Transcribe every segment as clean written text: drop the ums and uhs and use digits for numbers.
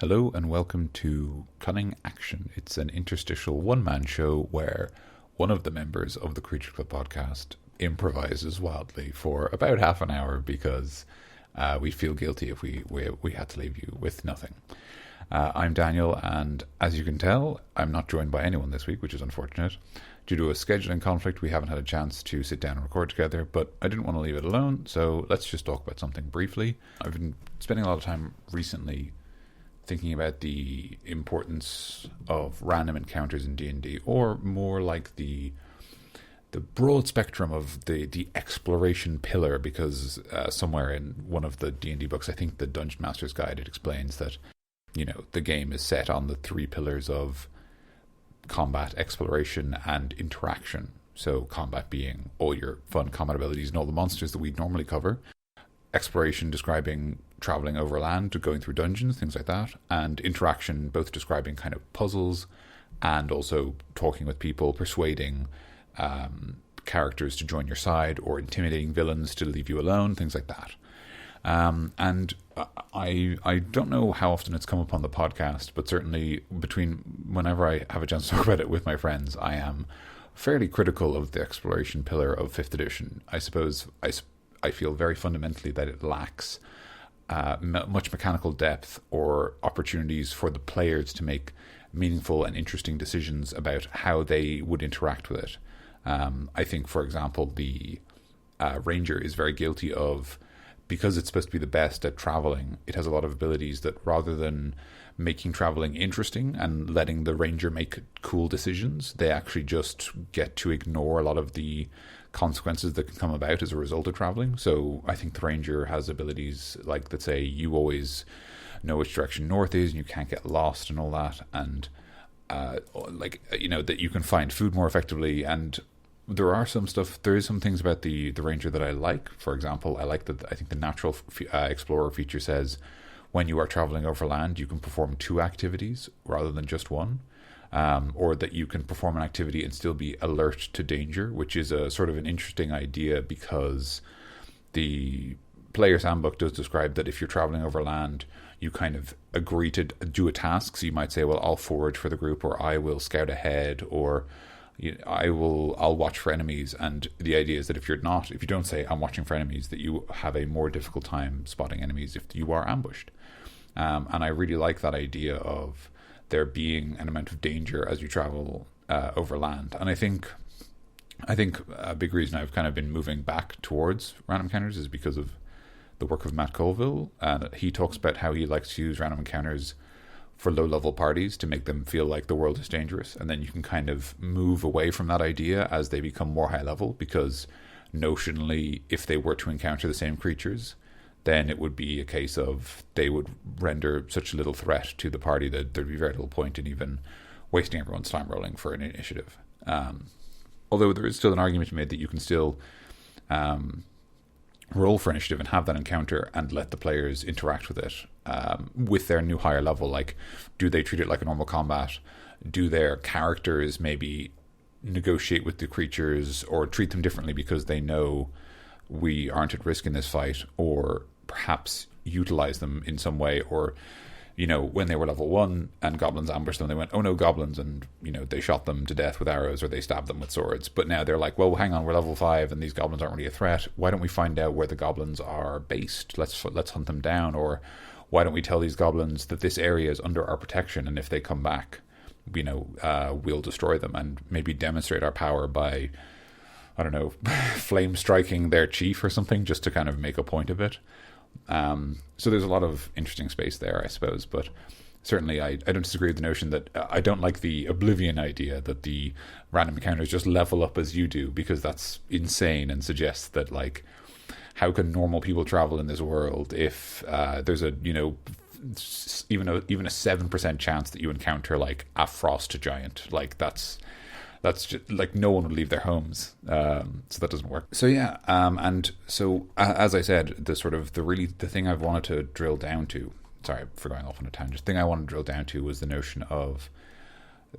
Hello and welcome to Cunning Action. It's an interstitial one-man show where one of the members of the Creature Club podcast improvises wildly for about half an hour because we feel guilty if we had to leave you with nothing. I'm Daniel, and as you can tell, I'm not joined by anyone this week, which is unfortunate. Due to a scheduling conflict, we haven't had a chance to sit down and record together, but I didn't want to leave it alone, so let's just talk about something briefly. I've been spending a lot of time recently thinking about the importance of random encounters in D&D, or more like the broad spectrum of the exploration pillar, because somewhere in one of the D&D books, I think the Dungeon Master's Guide, it explains that, you know, the game is set on the three pillars of combat, exploration, and interaction. So combat being all your fun combat abilities and all the monsters that we'd normally cover. Exploration describing traveling overland, going through dungeons, things like that. And interaction both describing kind of puzzles and also talking with people, persuading characters to join your side, or intimidating villains to leave you alone, things like that. And I don't know how often it's come up on the podcast, but certainly between whenever I have a chance to talk about it with my friends, I am fairly critical of the exploration pillar of 5th edition. I suppose I feel very fundamentally that it lacks much mechanical depth or opportunities for the players to make meaningful and interesting decisions about how they would interact with it. I think, for example, the Ranger is very guilty of, because it's supposed to be the best at traveling, it has a lot of abilities that, rather than making traveling interesting and letting the Ranger make cool decisions, they actually just get to ignore a lot of the consequences that can come about as a result of traveling. So I think the Ranger has abilities like that say you always know which direction north is and you can't get lost and all that, and that you can find food more effectively. And there is some things about the Ranger that I like. For example, I think the natural explorer feature says when you are traveling overland, you can perform 2 activities rather than just one. Or that you can perform an activity and still be alert to danger, which is a sort of an interesting idea, because the player's handbook does describe that if you're traveling overland, you kind of agree to do a task. So you might say, well, I'll forage for the group, or I will scout ahead, or I'll watch for enemies. And the idea is that if you don't say I'm watching for enemies, that you have a more difficult time spotting enemies if you are ambushed. And I really like that idea of there being an amount of danger as you travel overland. And I think a big reason I've kind of been moving back towards random encounters is because of the work of Matt Colville. And he talks about how he likes to use random encounters for low-level parties to make them feel like the world is dangerous. And then you can kind of move away from that idea as they become more high-level, because notionally, if they were to encounter the same creatures, then it would be a case of they would render such a little threat to the party that there'd be very little point in even wasting everyone's time rolling for an initiative. Although there is still an argument to be made that you can still roll for initiative and have that encounter and let the players interact with it with their new higher level. Like, do they treat it like a normal combat? Do their characters maybe negotiate with the creatures or treat them differently because they know we aren't at risk in this fight, or perhaps utilize them in some way? Or, when they were level 1 and goblins ambushed them, they went, oh no, goblins, and they shot them to death with arrows, or they stabbed them with swords. But now they're like, well, hang on, we're level 5 and these goblins aren't really a threat. Why don't we find out where the goblins are based? Let's hunt them down. Or why don't we tell these goblins that this area is under our protection, and if they come back, we'll destroy them, and maybe demonstrate our power by, I don't know, flame striking their chief or something, just to kind of make a point of it. So there's a lot of interesting space there, I suppose. But certainly I don't disagree with the notion that I don't like the Oblivion idea that the random encounters just level up as you do, because that's insane and suggests that, like, how can normal people travel in this world if there's a even a 7% chance that you encounter like a frost giant? Like, that's just like, no one would leave their homes, so that doesn't work. So yeah, and so as I said, the thing I've wanted to drill down to, sorry for going off on a tangent, the thing I wanted to drill down to was the notion of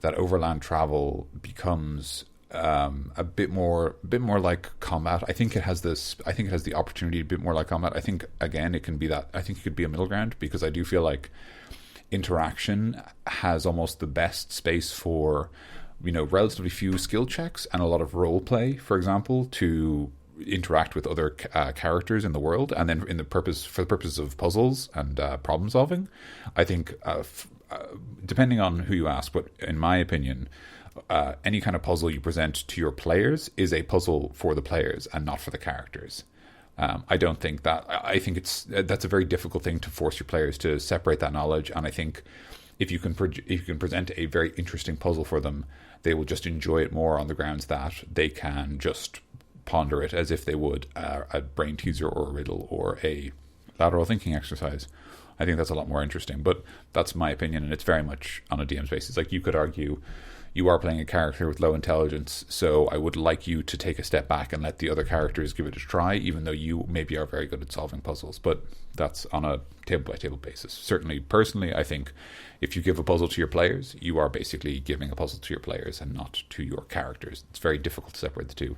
that overland travel becomes a bit more like combat. I think it has the opportunity a bit more like combat. I think, again, it can be that. I think it could be a middle ground, because I do feel like interaction has almost the best space for, relatively few skill checks and a lot of role play, for example, to interact with other characters in the world, and then for the purpose of puzzles and problem solving. I think depending on who you ask, but in my opinion, any kind of puzzle you present to your players is a puzzle for the players and not for the characters. I don't think that. I think that's a very difficult thing to force your players to separate that knowledge. And I think if you can present a very interesting puzzle for them, they will just enjoy it more on the grounds that they can just ponder it as if they would a brain teaser or a riddle or a lateral thinking exercise. I think that's a lot more interesting, but that's my opinion, and it's very much on a DM's basis. Like, you could argue you are playing a character with low intelligence, so I would like you to take a step back and let the other characters give it a try, even though you maybe are very good at solving puzzles. But that's on a table-by-table basis. Certainly, personally, I think if you give a puzzle to your players, you are basically giving a puzzle to your players and not to your characters. It's very difficult to separate the two.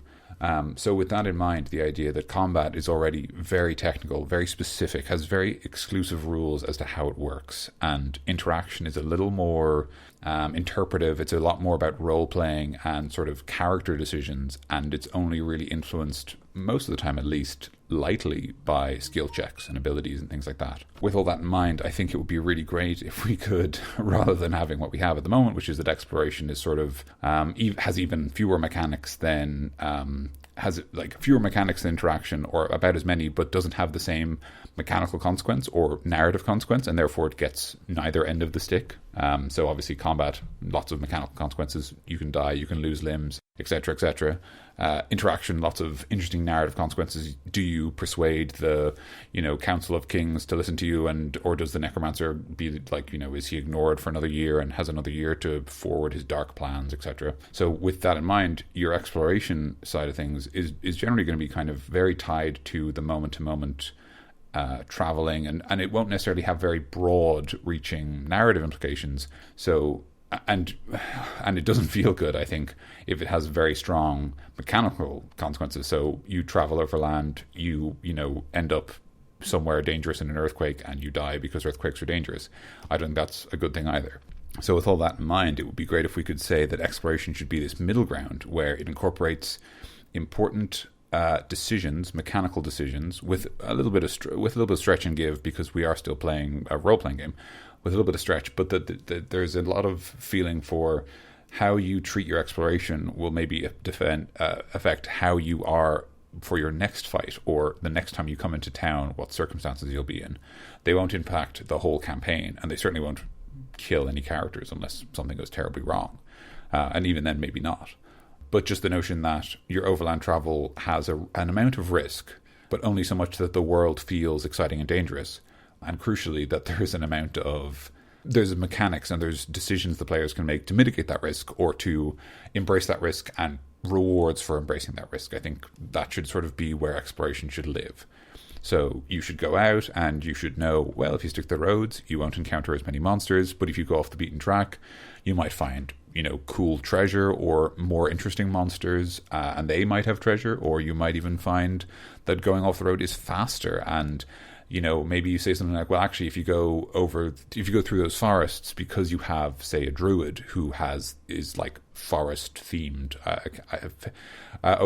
So with that in mind, the idea that combat is already very technical, very specific, has very exclusive rules as to how it works, and interaction is a little more interpretive. It's a lot more about role-playing and sort of character decisions, and it's only really influenced, most of the time at least, lightly by skill checks and abilities and things like that. With all that in mind, I think it would be really great if we could, rather than having what we have at the moment, which is that exploration is sort of has even fewer mechanics than interaction, or about as many, but doesn't have the same mechanical consequence or narrative consequence, and therefore it gets neither end of the stick. So obviously combat, lots of mechanical consequences. You can die, you can lose limbs, etc., etc. Interaction, lots of interesting narrative consequences. Do you persuade the, Council of Kings to listen to you, or does the necromancer be like, is he ignored for another year and has another year to forward his dark plans, etc. So with that in mind, your exploration side of things is generally going to be kind of very tied to the moment-to-moment traveling, and it won't necessarily have very broad reaching narrative implications. So and it doesn't feel good, I think, if it has very strong mechanical consequences. So you travel over land, you end up somewhere dangerous in an earthquake, and you die because earthquakes are dangerous. I don't think that's a good thing either. So with all that in mind, it would be great if we could say that exploration should be this middle ground where it incorporates important decisions, mechanical decisions, with a little bit of stretch and give, because we are still playing a role-playing game, with a little bit of stretch, but that there's a lot of feeling for how you treat your exploration will maybe affect how you are for your next fight, or the next time you come into town, what circumstances you'll be in. They won't impact the whole campaign, and they certainly won't kill any characters unless something goes terribly wrong, and even then maybe not. But just the notion that your overland travel has an amount of risk, but only so much that the world feels exciting and dangerous. And crucially, that there's mechanics and there's decisions the players can make to mitigate that risk, or to embrace that risk, and rewards for embracing that risk. I think that should sort of be where exploration should live. So you should go out and you should know, well, if you stick to the roads, you won't encounter as many monsters, but if you go off the beaten track, you might find, cool treasure or more interesting monsters, and they might have treasure, or you might even find that going off the road is faster, and maybe you say something like, well, actually, if you go through those forests, because you have, say, a druid who is like forest themed,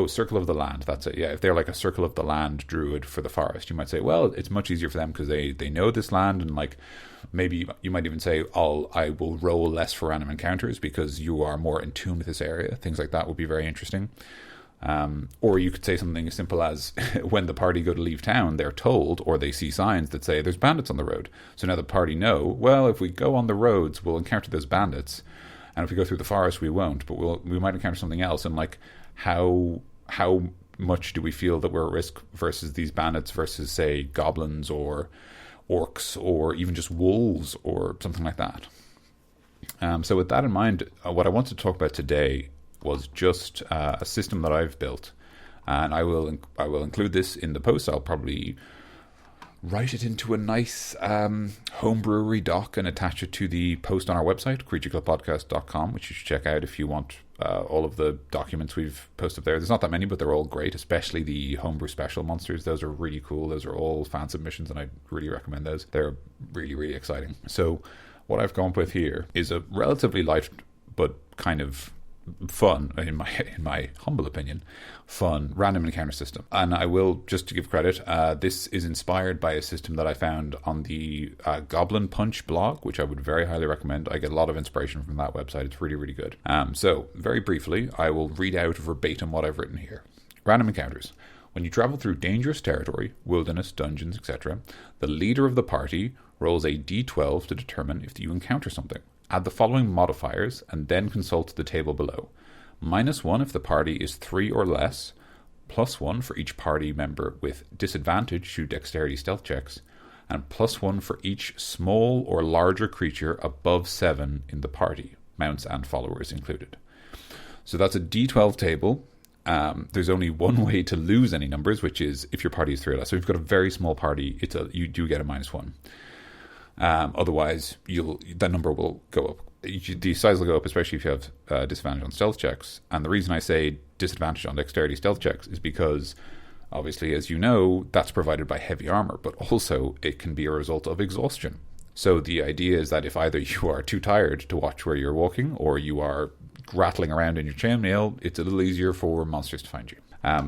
Circle of the Land, that's it. Yeah, if they're like a Circle of the Land druid for the forest, you might say, well, it's much easier for them because they know this land, and like maybe you might even say, I will roll less for random encounters because you are more in tune with this area. Things like that would be very interesting. Or you could say something as simple as, when the party go to leave town, they're told, or they see signs that say there's bandits on the road. So now the party know, well, if we go on the roads, we'll encounter those bandits, and if we go through the forest, we won't, but we might encounter something else. And like, how much do we feel that we're at risk versus these bandits versus, say, goblins or orcs or even just wolves or something like that. So with that in mind, what I want to talk about today was just a system that I've built, and I will include this in the post. I'll probably write it into a nice homebrewery doc and attach it to the post on our website, creatureclubpodcast.com, which you should check out if you want all of the documents we've posted there. There's not that many, but they're all great, especially the homebrew special monsters. Those are really cool. Those are all fan submissions, and I really recommend those. They're really, really exciting. So what I've come up with here is a relatively light but kind of fun, in my humble opinion, fun random encounter system. And I will, just to give credit, this is inspired by a system that I found on the Goblin Punch blog, which I would very highly recommend. I get a lot of inspiration from that website. It's really, really good. So very briefly, I will read out verbatim what I've written here. Random encounters. When you travel through dangerous territory, wilderness, dungeons, etc., the leader of the party rolls a d12 to determine if you encounter something. Add the following modifiers and then consult the table below. -1 if the party is 3 or less, +1 for each party member with disadvantage to dexterity stealth checks, and +1 for each small or larger creature above 7 in the party, mounts and followers included. So that's a d12 table. There's only one way to lose any numbers, which is if your party is 3 or less. So if you've got a very small party, you do get a -1. Otherwise, that number will go up. The size will go up, especially if you have disadvantage on stealth checks. And the reason I say disadvantage on dexterity stealth checks is because, obviously, as you know, that's provided by heavy armor, but also it can be a result of exhaustion. So the idea is that if either you are too tired to watch where you're walking, or you are rattling around in your chainmail, it's a little easier for monsters to find you.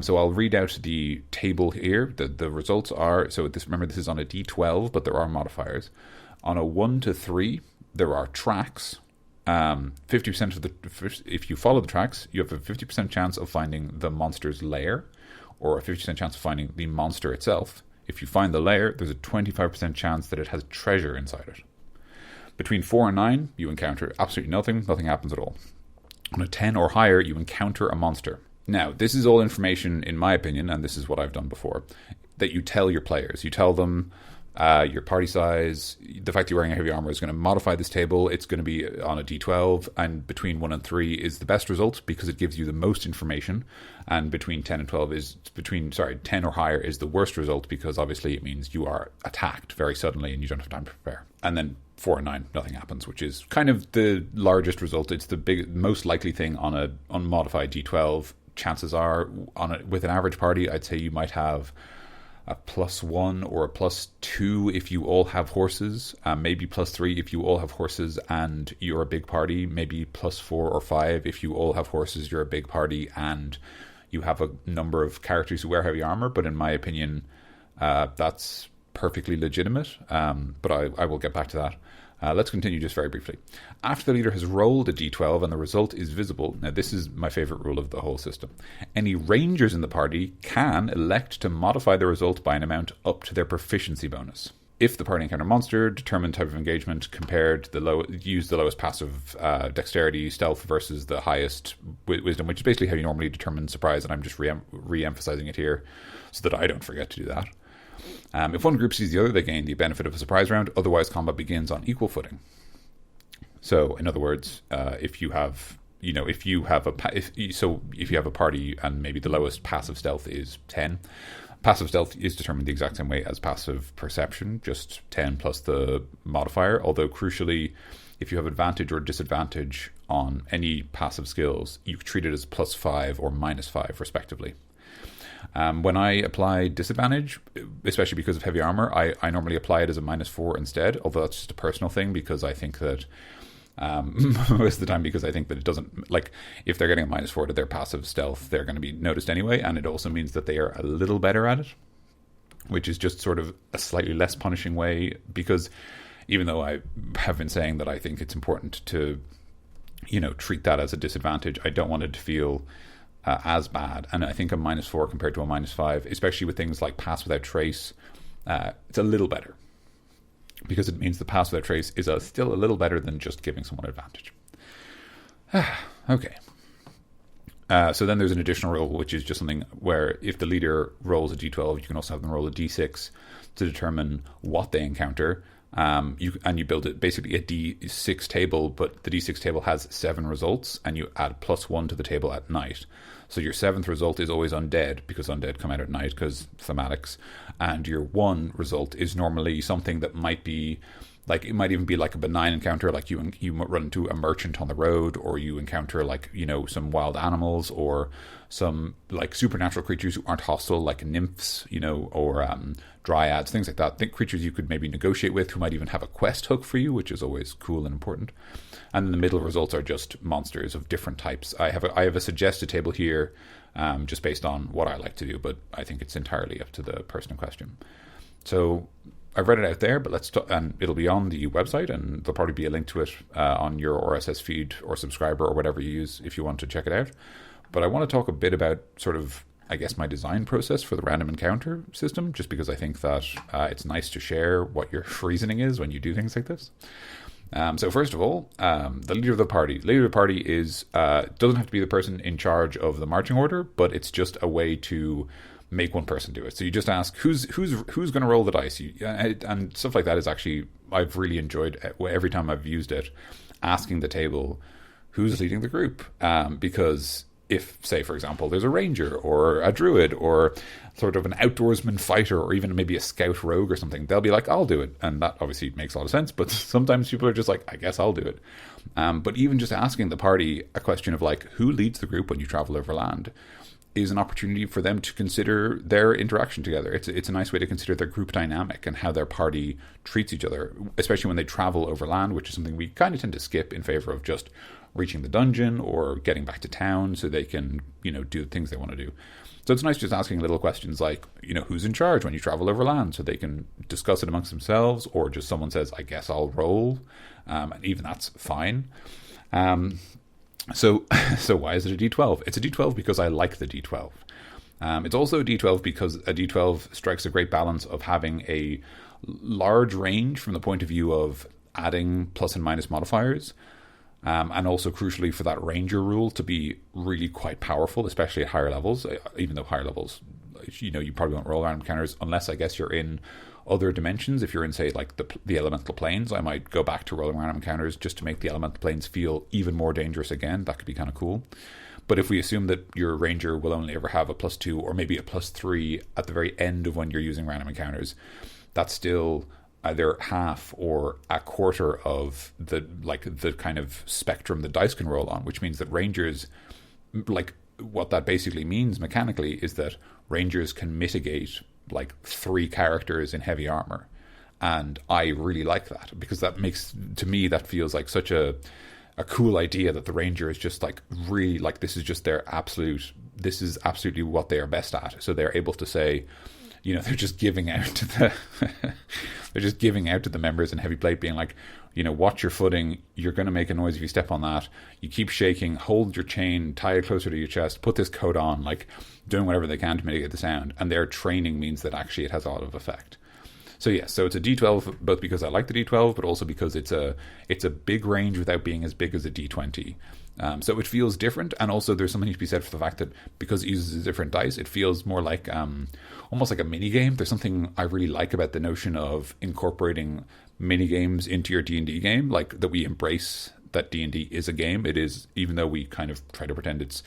So I'll read out the table here. The results are, remember this is on a d12, but there are modifiers. On a 1 to 3, there are tracks. 50% of if you follow the tracks, you have a 50% chance of finding the monster's lair, or a 50% chance of finding the monster itself. If you find the lair, there's a 25% chance that it has treasure inside it. Between 4 and 9, you encounter absolutely nothing. Nothing happens at all. On a 10 or higher, you encounter a monster. Now, this is all information, in my opinion, and this is what I've done before, that you tell your players. You tell them your party size, the fact that you're wearing a heavy armor is going to modify this table. It's going to be on a d12, and between 1 and 3 is the best result because it gives you the most information, and between 10 and 12 is 10 or higher is the worst result because obviously it means you are attacked very suddenly and you don't have time to prepare. And then 4 and 9, nothing happens, which is kind of the largest result. It's the most likely thing on a unmodified d12. Chances are, with an average party, I'd say you might have a +1 or a +2 if you all have horses, maybe +3 if you all have horses and you're a big party, maybe +4 or 5 if you all have horses, you're a big party, and you have a number of characters who wear heavy armor. But in my opinion, that's perfectly legitimate, but I will get back to that. Let's continue just very briefly. After the leader has rolled a d12 and the result is visible, now this is my favorite rule of the whole system, any rangers in the party can elect to modify the result by an amount up to their proficiency bonus. If the party encounter a monster, determine type of engagement, use the lowest passive dexterity stealth versus the highest wisdom, which is basically how you normally determine surprise, and I'm just re-emphasizing it here so that I don't forget to do that. If one group sees the other, they gain the benefit of a surprise round. Otherwise, combat begins on equal footing. So, in other words, if you have a party and maybe the lowest passive stealth is 10, passive stealth is determined the exact same way as passive perception, just 10 plus the modifier. Although crucially, if you have advantage or disadvantage on any passive skills, you treat it as +5 or -5, respectively. When I apply disadvantage, especially because of heavy armor, I normally apply it as a -4 instead, although that's just a personal thing because I think that most of the time, because I think that it doesn't, like, if they're getting a -4 to their passive stealth, they're going to be noticed anyway, and it also means that they are a little better at it, which is just sort of a slightly less punishing way, because even though I have been saying that I think it's important to, treat that as a disadvantage, I don't want it to feel as bad. And I think a -4 compared to a -5, especially with things like Pass Without Trace, it's a little better, because it means the Pass Without Trace is still a little better than just giving someone advantage. Okay. So then there's an additional roll, which is just something where if the leader rolls a d12, you can also have them roll a d6 to determine what they encounter. You build it basically a d6 table, but the d6 table has 7 results, and you add +1 to the table at night. So your 7th result is always undead, because undead come out at night, because thematics. And your 1 result is normally something that might be, Like it might even be like a benign encounter, like you run into a merchant on the road, or you encounter like, you know, some wild animals, or some like supernatural creatures who aren't hostile, like nymphs, you know, or dryads, things like that. Think creatures you could maybe negotiate with, who might even have a quest hook for you, which is always cool and important. And then the middle results are just monsters of different types. I have a suggested table here, just based on what I like to do, but I think it's entirely up to the person in question. So I've read it out there, but and it'll be on the website, and there'll probably be a link to it on your RSS feed or subscriber or whatever you use if you want to check it out. But I want to talk a bit about sort of, I guess, my design process for the random encounter system, just because I think that it's nice to share what your reasoning is when you do things like this. So first of all, the leader of the party. Leader of the party is doesn't have to be the person in charge of the marching order, but it's just a way to make one person do it. So you just ask who's going to roll the dice, and stuff like that is actually, I've really enjoyed every time I've used it, asking the table who's leading the group, because if, say, for example, there's a ranger or a druid or sort of an outdoorsman fighter or even maybe a scout rogue or something, they'll be like, I'll do it. And that obviously makes a lot of sense, but sometimes people are just like, I guess I'll do it. But even just asking the party a question of like, who leads the group when you travel over land, is an opportunity for them to consider their interaction together. It's a nice way to consider their group dynamic and how their party treats each other, especially when they travel over land, which is something we kind of tend to skip in favor of just reaching the dungeon or getting back to town so they can, you know, do the things they want to do. So it's nice just asking little questions like, you know, who's in charge when you travel over land, so they can discuss it amongst themselves, or just someone says, I guess I'll roll, and even that's fine. So why is it a D12? It's a D12 because I like the D12. It's also a D12 because a D12 strikes a great balance of having a large range from the point of view of adding plus and minus modifiers, and also crucially for that ranger rule to be really quite powerful, especially at higher levels, even though higher levels, you know, you probably won't roll around encounters unless I guess you're in other dimensions. If you're in, say, like the elemental planes, I might go back to rolling random encounters just to make the elemental planes feel even more dangerous again. That could be kind of cool. But if we assume that your ranger will only ever have a +2 or maybe a +3 at the very end of when you're using random encounters, that's still either half or a quarter of the kind of spectrum the dice can roll on, which means that rangers, like, what that basically means mechanically is that rangers can mitigate like 3 characters in heavy armor, and I really like that, because that makes, to me, that feels like such a cool idea, that the ranger is just like really like, this is absolutely what they are best at. So they're able to say, you know, they're just giving out to the members in heavy plate, being like, you know, watch your footing, you're going to make a noise if you step on that, you keep shaking, hold your chain, tie it closer to your chest, put this coat on, like doing whatever they can to mitigate the sound. And their training means that actually it has a lot of effect. So yeah, so it's a D12 both because I like the D12, but also because it's a big range without being as big as a D20. So it feels different, and also there's something to be said for the fact that because it uses different dice, it feels more like almost like a mini game. There's something I really like about the notion of incorporating mini games into your D&D game, like that we embrace that D&D is a game. It is, even though we kind of try to pretend it's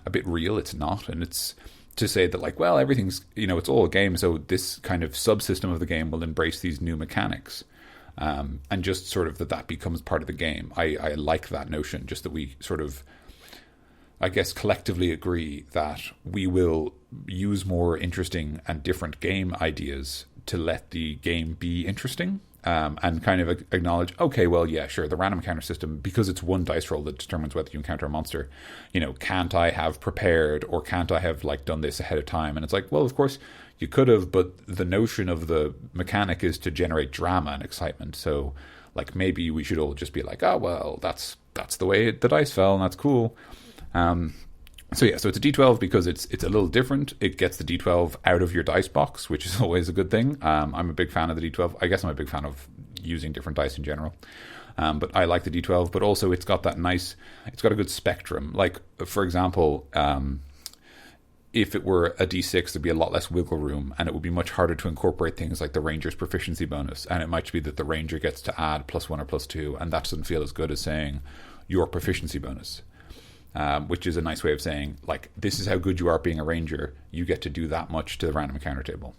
a bit real, it's not. And it's to say that, like, well, everything's, you know, it's all a game, so this kind of subsystem of the game will embrace these new mechanics. And just sort of that becomes part of the game. I like that notion, just that we sort of, I guess, collectively agree that we will use more interesting and different game ideas to let the game be interesting, and kind of acknowledge, okay, well, yeah, sure, the random encounter system, because it's one dice roll that determines whether you encounter a monster, you know, can't I have prepared, or can't I have, like, done this ahead of time? And it's like, well, of course you could have, but the notion of the mechanic is to generate drama and excitement. So, like, maybe we should all just be like, oh, well, that's the way the dice fell, and that's cool. So yeah, so it's a D12 because it's a little different. It gets the D12 out of your dice box, which is always a good thing. I'm a big fan of the D12. I guess I'm a big fan of using different dice in general. But I like the D12, but also it's got it's got a good spectrum. Like, for example, if it were a D6, there'd be a lot less wiggle room, and it would be much harder to incorporate things like the ranger's proficiency bonus. And it might be that the ranger gets to add +1 or +2, and that doesn't feel as good as saying your proficiency bonus. Which is a nice way of saying, like, this is how good you are being a ranger. You get to do that much to the random encounter table.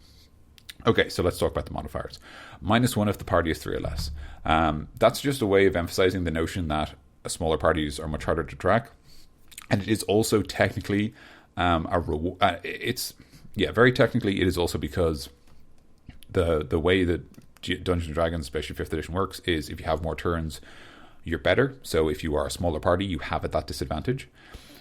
Okay, so let's talk about the modifiers. -1 if the party is 3 or less. That's just a way of emphasizing the notion that smaller parties are much harder to track, and it is also technically a reward. Very technically, it is also because the way that Dungeons and Dragons, especially 5th edition, works is if you have more turns, you're better. So if you are a smaller party, you have at that disadvantage.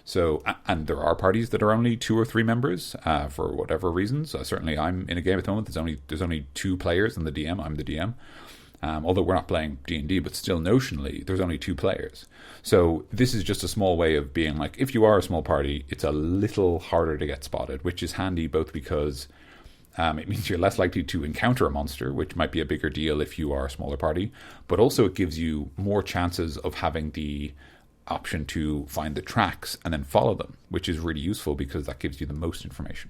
So, and there are parties that are only 2 or 3 members for whatever reasons. Certainly, I'm in a game at the moment. There's only 2 players and the DM. I'm the DM. Although we're not playing D&D, but still notionally, there's only 2 players. So this is just a small way of being like, if you are a small party, it's a little harder to get spotted, which is handy both because it means you're less likely to encounter a monster, which might be a bigger deal if you are a smaller party, but also it gives you more chances of having the option to find the tracks and then follow them, which is really useful because that gives you the most information.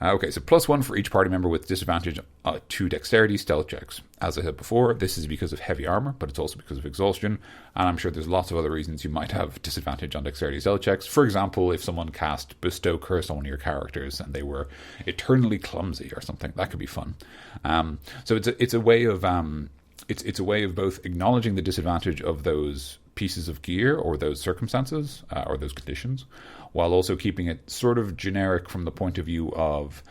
Okay, so +1 for each party member with disadvantage to dexterity stealth checks. As I said before, this is because of heavy armor, but it's also because of exhaustion, and I'm sure there's lots of other reasons you might have disadvantage on dexterity stealth checks. For example, if someone cast Bestow Curse on one of your characters and they were eternally clumsy or something, that could be fun. So it's a way of it's a way of both acknowledging the disadvantage of those pieces of gear or those circumstances or those conditions, while also keeping it sort of generic from the point of view of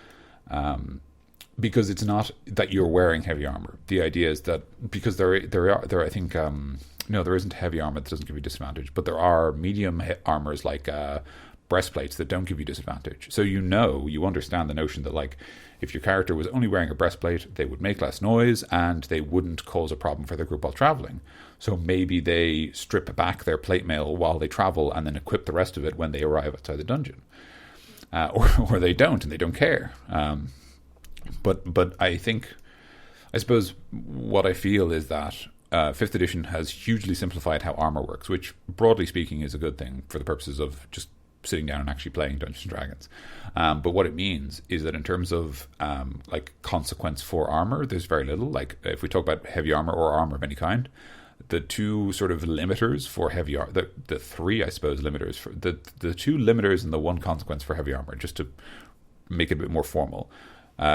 because it's not that you're wearing heavy armor. The idea is that because there I think no, there isn't heavy armor that doesn't give you disadvantage, but there are medium armors like breastplates that don't give you disadvantage. So you understand the notion that like if your character was only wearing a breastplate, they would make less noise and they wouldn't cause a problem for their group while traveling. So maybe they strip back their plate mail while they travel and then equip the rest of it when they arrive outside the dungeon. Or they don't and they don't care. But I suppose what I feel is that 5th edition has hugely simplified how armor works, which broadly speaking is a good thing for the purposes of just sitting down and actually playing Dungeons and Dragons. But what it means is that in terms of like consequence for armor, there's very little. Like if we talk about heavy armor or armor of any kind, the 2 sort of limiters for heavy armor, the 3, I suppose, limiters for the 2 limiters and the 1 consequence for heavy armor, just to make it a bit more formal.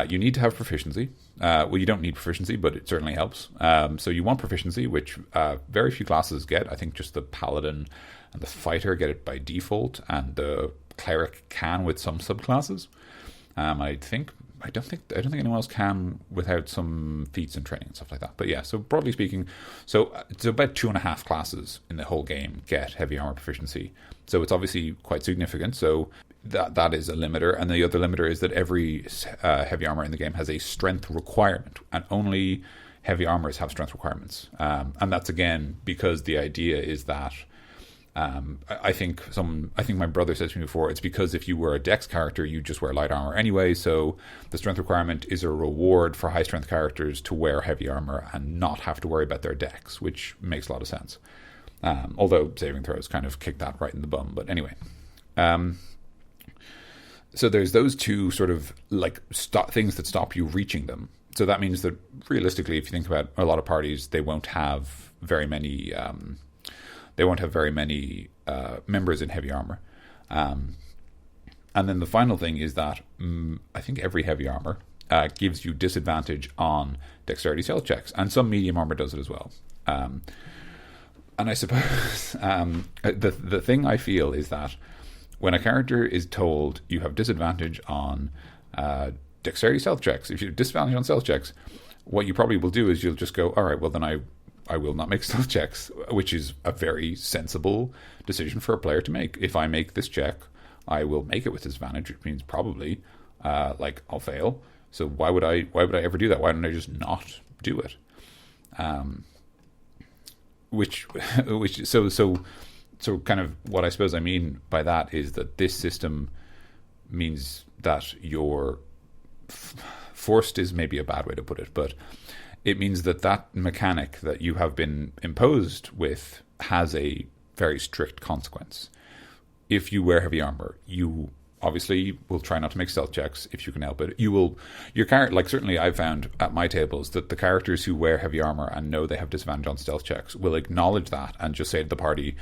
You need to have proficiency. Well, you don't need proficiency, but it certainly helps. So you want proficiency, which very few classes get. I think just the paladin and the fighter get it by default, and the cleric can with some subclasses. I don't think anyone else can without some feats and training and stuff like that. But yeah, so broadly speaking, so it's about 2.5 classes in the whole game get heavy armor proficiency. So it's obviously quite significant. So that is a limiter, and the other limiter is that every heavy armor in the game has a strength requirement, and only heavy armors have strength requirements. And that's again because the idea is that I think my brother said to me before, it's because if you were a dex character, you just wear light armor anyway. So the strength requirement is a reward for high strength characters to wear heavy armor and not have to worry about their dex, which makes a lot of sense. Although saving throws kind of kick that right in the bum. But anyway. So there's those 2 sort of like things that stop you reaching them. So that means that realistically, if you think about a lot of parties, they won't have very many members in heavy armor. And then the final thing is that I think every heavy armor gives you disadvantage on dexterity stealth checks, and some medium armor does it as well. And I suppose the thing I feel is that when a character is told you have disadvantage on dexterity stealth checks, if you have disadvantage on stealth checks, what you probably will do is you'll just go, all right, well then I will not make stealth checks, which is a very sensible decision for a player to make. If I make this check, I will make it with disadvantage, which means probably I'll fail. So why would I ever do that? Why don't I just not do it? So kind of what I suppose I mean by that is that this system means that you're forced is maybe a bad way to put it, but it means that mechanic that you have been imposed with has a very strict consequence. If you wear heavy armor, you obviously will try not to make stealth checks if you can help it. Your character, like certainly I've found at my tables that the characters who wear heavy armor and know they have disadvantage on stealth checks will acknowledge that and just say to the party,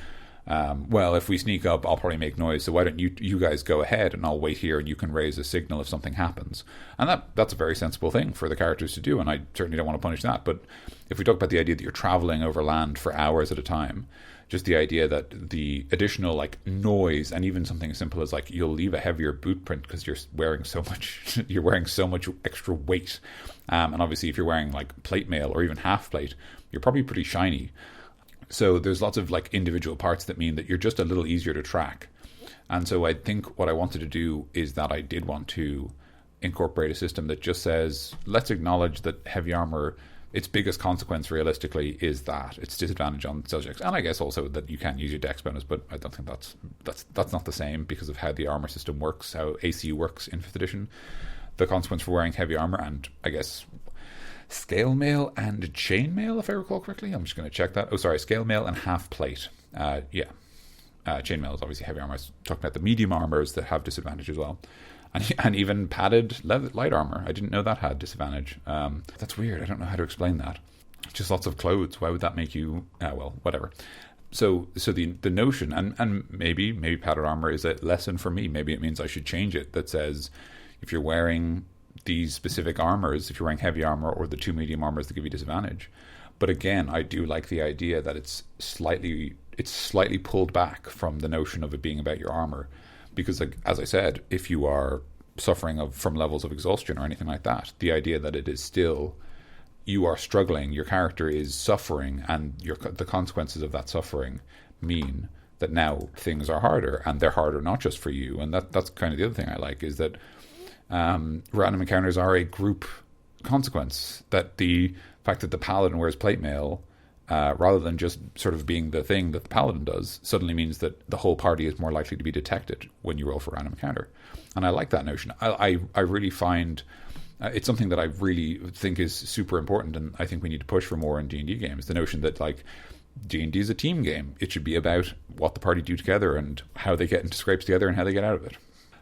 well, if we sneak up, I'll probably make noise. So why don't you guys go ahead, and I'll wait here, and you can raise a signal if something happens. And that's a very sensible thing for the characters to do, and I certainly don't want to punish that. But if we talk about the idea that you're traveling over land for hours at a time, just the idea that the additional like noise, and even something as simple as like you'll leave a heavier boot print because you're wearing so much extra weight, and obviously if you're wearing like plate mail or even half plate, you're probably pretty shiny. So there's lots of like individual parts that mean that you're just a little easier to track. And so I think what I wanted to do is that I did want to incorporate a system that just says, let's acknowledge that heavy armor, its biggest consequence realistically is that it's disadvantage on subjects. And I guess also that you can't use your dex bonus, but I don't think that's not the same because of how the armor system works, how ACU works in 5th edition. The consequence for wearing heavy armor, and I guess scale mail and chain mail, if I recall correctly. I'm just going to check that. Oh, sorry, scale mail and half plate. Chain mail is obviously heavy armor. I was talking about the medium armors that have disadvantage as well. And even padded light armor. I didn't know that had disadvantage. That's weird. I don't know how to explain that. Just lots of clothes. Why would that make you... well, whatever. So the notion, and maybe padded armor is a lesson for me. Maybe it means I should change it. That says if you're wearing these specific armors, if you're wearing heavy armor or the 2 medium armors that give you disadvantage. But again, I do like the idea that it's slightly pulled back from the notion of it being about your armor. Because, like, as I said, if you are suffering from levels of exhaustion or anything like that, the idea that it is still, you are struggling, your character is suffering, and the consequences of that suffering mean that now things are harder, and they're harder not just for you. And that's kind of the other thing I like, is that random encounters are a group consequence. That the fact that the paladin wears plate mail, rather than just sort of being the thing that the paladin does, suddenly means that the whole party is more likely to be detected when you roll for a random encounter. And I like that notion. I really find it's something that I really think is super important, and I think we need to push for more in D&D games. The notion that like D&D is a team game. It should be about what the party do together and how they get into scrapes together and how they get out of it.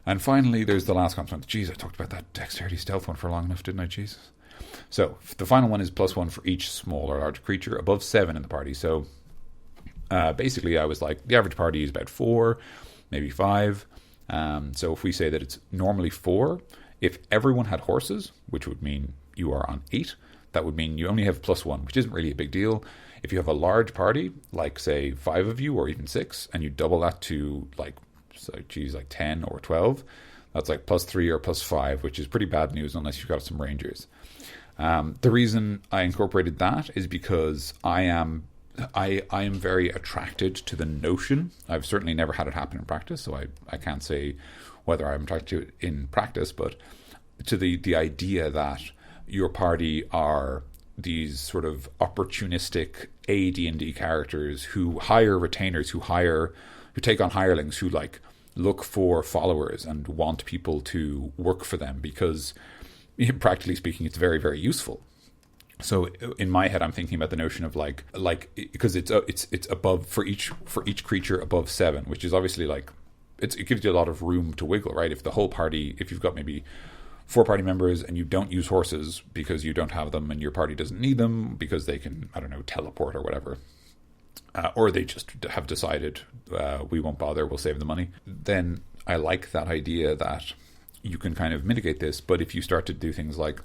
And finally, there's the last consequence. Jeez, I talked about that dexterity stealth one for long enough, didn't I? Jesus. So the final one is +1 for each small or large creature above 7 in the party. So basically, I was like, the average party is about 4, maybe 5. So if we say that it's normally 4, if everyone had horses, which would mean you are on 8, that would mean you only have +1, which isn't really a big deal. If you have a large party, like say 5 of you or even 6, and you double that to like 10 or 12, that's like +3 or +5, which is pretty bad news unless you've got some rangers. The reason I incorporated that is because I am very attracted to the notion. I've certainly never had it happen in practice, so I can't say whether I'm attracted to it in practice, but to the idea that your party are these sort of opportunistic AD&D characters who hire retainers, who take on hirelings, who like look for followers and want people to work for them because, practically speaking, it's very, very useful. So in my head, I'm thinking about the notion of like because it's above for each creature above 7, which is obviously like it gives you a lot of room to wiggle, right? If the whole party, if you've got maybe 4 party members and you don't use horses because you don't have them and your party doesn't need them because they can, I don't know, teleport or whatever, or they just have decided we won't bother, we'll save the money, then I like that idea that you can kind of mitigate this. But if you start to do things like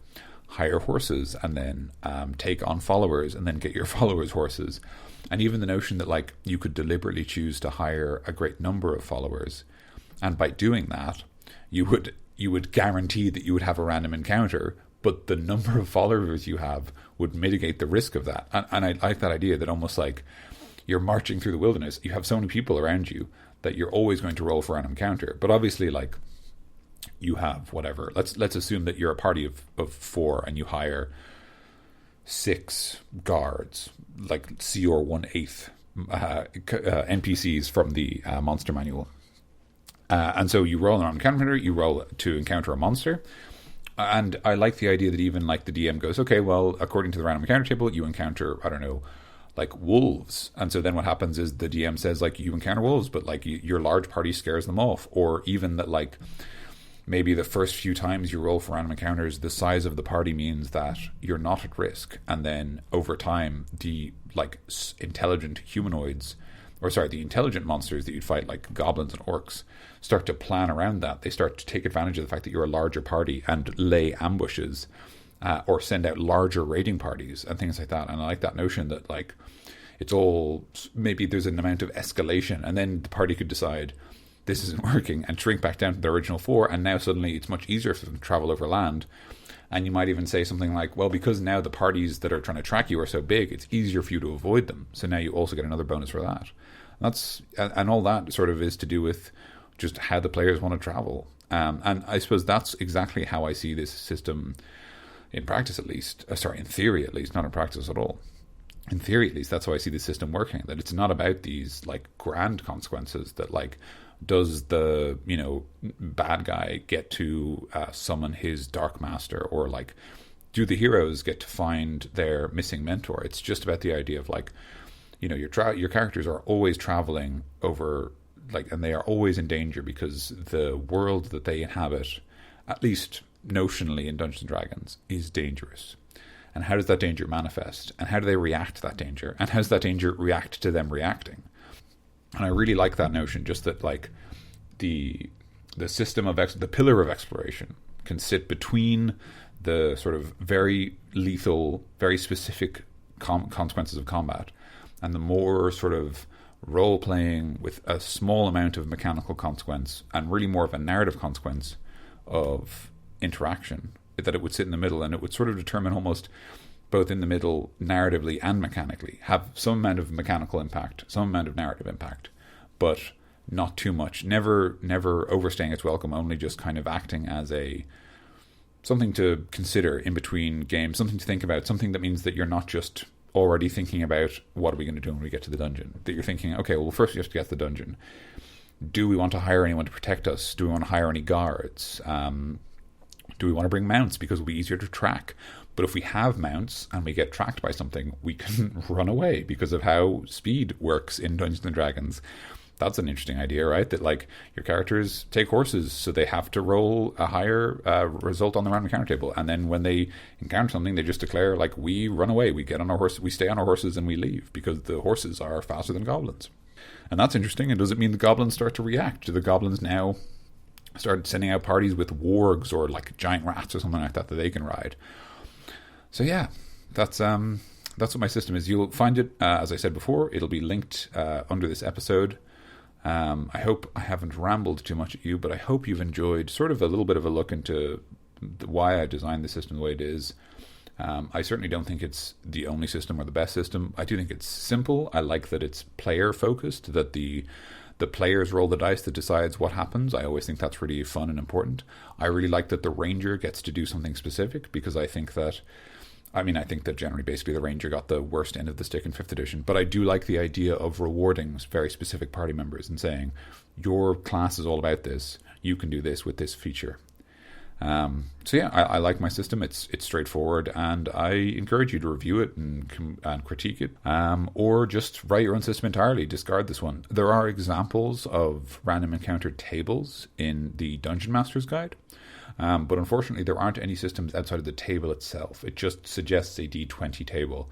hire horses and then take on followers and then get your followers horses, and even the notion that like you could deliberately choose to hire a great number of followers, and by doing that you would guarantee that you would have a random encounter, but the number of followers you have would mitigate the risk of that. And I like that idea that almost like you're marching through the wilderness, you have so many people around you that you're always going to roll for an encounter. But obviously, like, you have whatever. Let's assume that you're a party of 4 and you hire 6 guards, like CR 1/8 NPCs from the monster manual. And so you roll an encounter, you roll to encounter a monster. And I like the idea that even like the DM goes, okay, well, according to the random encounter table, you encounter, I don't know, like wolves. And so then what happens is the DM says, like, you encounter wolves, but like your large party scares them off. Or even that like maybe the first few times you roll for random encounters, the size of the party means that you're not at risk. And then over time, the like intelligent humanoids or sorry, the intelligent monsters that you'd fight, like goblins and orcs, start to plan around that. They start to take advantage of the fact that you're a larger party and lay ambushes, or send out larger raiding parties and things like that. And I like that notion that, like, it's all, maybe there's an amount of escalation, and then the party could decide this isn't working and shrink back down to the original 4, and now suddenly it's much easier for them to travel over land. And you might even say something like, well, because now the parties that are trying to track you are so big, it's easier for you to avoid them. So now you also get another bonus for that. And all that sort of is to do with just how the players want to travel. And I suppose that's exactly how I see this system in practice, at least. In theory, at least, not in practice at all. In theory, at least, that's how I see the system working. That it's not about these, like, grand consequences that, like, does the, bad guy get to summon his dark master, or, like, do the heroes get to find their missing mentor? It's just about the idea of, like, your characters are always traveling over, like, and they are always in danger because the world that they inhabit, at least notionally in Dungeons and Dragons, is dangerous. And how does that danger manifest? And how do they react to that danger? And how does that danger react to them reacting? And I really like that notion, just that, like, the system of the pillar of exploration can sit between the sort of very lethal, very specific consequences of combat, and the more sort of role playing with a small amount of mechanical consequence, and really more of a narrative consequence of interaction, that it would sit in the middle, and it would sort of determine almost both in the middle, narratively and mechanically, have some amount of mechanical impact, some amount of narrative impact, but not too much. Never overstaying its welcome, only just kind of acting as something to consider in between games, something to think about, something that means that you're not just already thinking about what are we going to do when we get to the dungeon. That you're thinking, okay, well, first we have to get to the dungeon. Do we want to hire anyone to protect us? Do we want to hire any guards? Do we want to bring mounts because it'll be easier to track? But if we have mounts and we get tracked by something, we can run away because of how speed works in Dungeons and Dragons. That's an interesting idea, right? That, like, your characters take horses, so they have to roll a higher result on the random encounter table. And then when they encounter something, they just declare, like, we run away, we get on our horse, we stay on our horses, and we leave because the horses are faster than goblins. And that's interesting. And does it mean the goblins start to react? Do the goblins now start sending out parties with wargs or, like, giant rats or something like that they can ride? So yeah, that's what my system is. You'll find it, as I said before, it'll be linked under this episode. I hope I haven't rambled too much at you, but I hope you've enjoyed sort of a little bit of a look into why I designed the system the way it is. I certainly don't think it's the only system or the best system. I do think it's simple. I like that it's player focused, that the players roll the dice that decides what happens. I always think that's really fun and important. I really like that the ranger gets to do something specific, because I think that generally basically the ranger got the worst end of the stick in 5th edition, but I do like the idea of rewarding very specific party members and saying, your class is all about this, you can do this with this feature. So yeah, I like my system. It's straightforward, and I encourage you to review it and critique it, or just write your own system entirely. Discard this one. There are examples of random encounter tables in the Dungeon Master's Guide, but unfortunately there aren't any systems outside of the table itself. It just suggests a D20 table.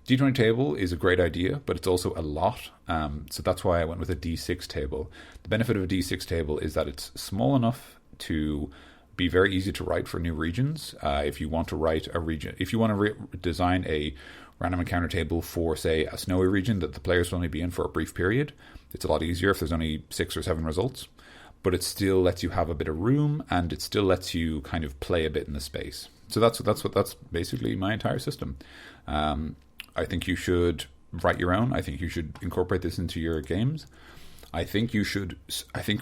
D20 table is a great idea, but it's also a lot, so that's why I went with a D6 table. The benefit of a D6 table is that it's small enough to be very easy to write for new regions. If you want to write a region, if you want to design a random encounter table for, say, a snowy region that the players will only be in for a brief period, it's a lot easier if there's only 6 or 7 results. But it still lets you have a bit of room, and it still lets you kind of play a bit in the space. So that's basically my entire system. I think you should write your own. I think you should incorporate this into your games. I think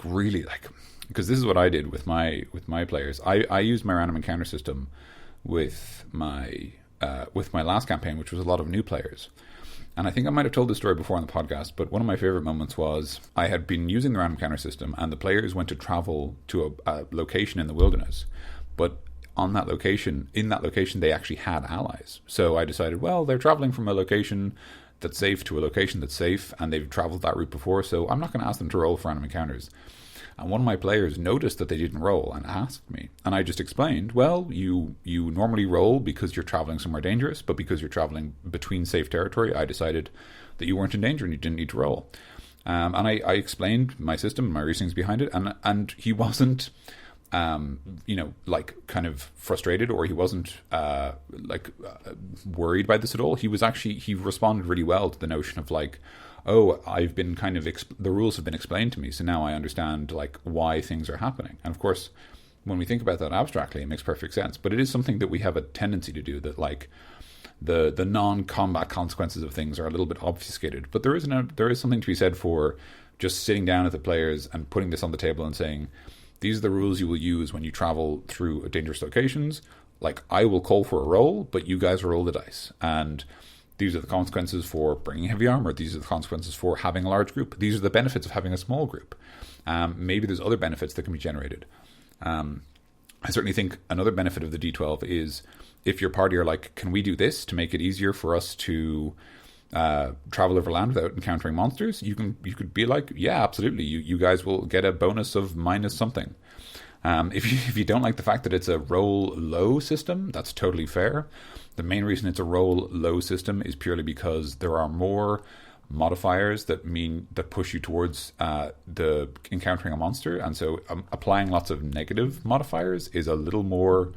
really, like, because this is what I did with my players. I used my random encounter system with my last campaign, which was a lot of new players. And I think I might have told this story before on the podcast, but one of my favorite moments was I had been using the random encounter system, and the players went to travel to a location in the wilderness. But in that location, they actually had allies. So I decided, well, they're traveling from a location that's safe to a location that's safe, and they've traveled that route before, so I'm not going to ask them to roll for random encounters. And one of my players noticed that they didn't roll and asked me. And I just explained, well, you normally roll because you're traveling somewhere dangerous, but because you're traveling between safe territory, I decided that you weren't in danger and you didn't need to roll. And I explained my system, my reasonings behind it, and he wasn't, like kind of frustrated, or he wasn't worried by this at all. He responded really well to the notion of like, oh, I've been kind of the rules have been explained to me, so now I understand like why things are happening. And of course, when we think about that abstractly, it makes perfect sense. But it is something that we have a tendency to do, that like the non-combat consequences of things are a little bit obfuscated. But there is something to be said for just sitting down with the players and putting this on the table and saying, these are the rules you will use when you travel through dangerous locations. Like, I will call for a roll, but you guys roll the dice. And these are the consequences for bringing heavy armor. These are the consequences for having a large group. These are the benefits of having a small group. Maybe there's other benefits that can be generated. I certainly think another benefit of the D12 is if your party are like, can we do this to make it easier for us to travel over land without encountering monsters? You could be like, yeah, absolutely. You guys will get a bonus of minus something. If you don't like the fact that it's a roll low system, that's totally fair. The main reason it's a roll low system is purely because there are more modifiers that push you towards the encountering a monster, and so applying lots of negative modifiers is a little more.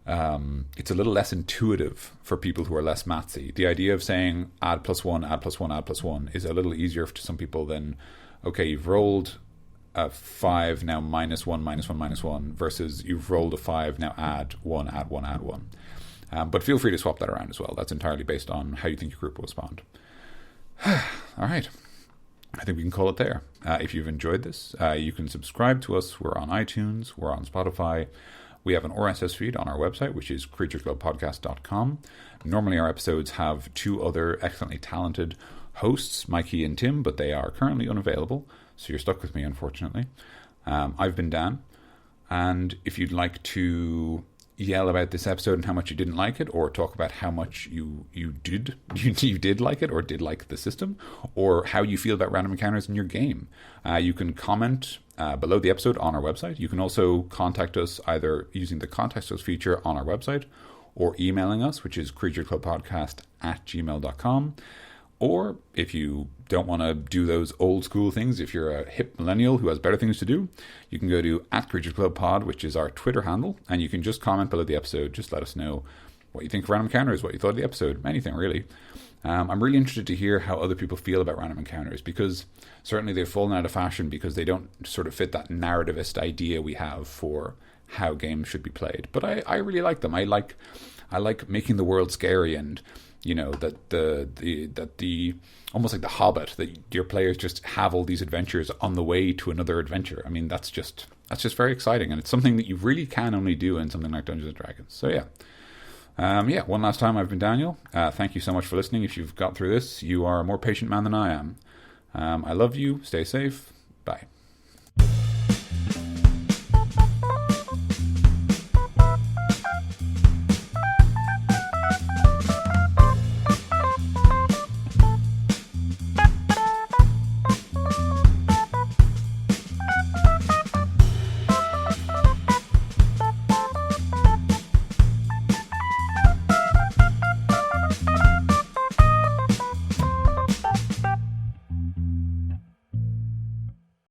It's a little less intuitive for people who are less mathsy. The idea of saying add +1, add +1, add +1 is a little easier to some people than, okay, you've rolled a 5, now -1, -1, -1, versus you've rolled a 5, now add 1, add 1, add 1. But feel free to swap that around as well. That's entirely based on how you think your group will respond. All right. I think we can call it there. If you've enjoyed this, you can subscribe to us. We're on iTunes. We're on Spotify. We have an RSS feed on our website, which is creatureclubpodcast.com. Normally our episodes have 2 other excellently talented hosts, Mikey and Tim, but they are currently unavailable, so you're stuck with me, unfortunately. I've been Dan, and if you'd like to yell about this episode and how much you didn't like it, or talk about how much you did like it, or did like the system, or how you feel about random encounters in your game, you can comment below the episode on our website. You can also contact us either using the Contact Us feature on our website, or emailing us, which is creatureclubpodcast@gmail.com. Or if you don't want to do those old school things, if you're a hip millennial who has better things to do, you can go to @CreatureClubPod, which is our Twitter handle, and you can just comment below the episode. Just let us know what you think of random encounters, what you thought of the episode, anything really. I'm really interested to hear how other people feel about random encounters, because certainly they've fallen out of fashion because they don't sort of fit that narrativist idea we have for how games should be played. But I really like them. I like making the world scary, and that the almost like the Hobbit, that your players just have all these adventures on the way to another adventure. I mean, that's just very exciting, and it's something that you really can only do in something like Dungeons and Dragons. So yeah. One last time, I've been Daniel. Thank you so much for listening. If you've got through this, you are a more patient man than I am. I love you. Stay safe. Bye.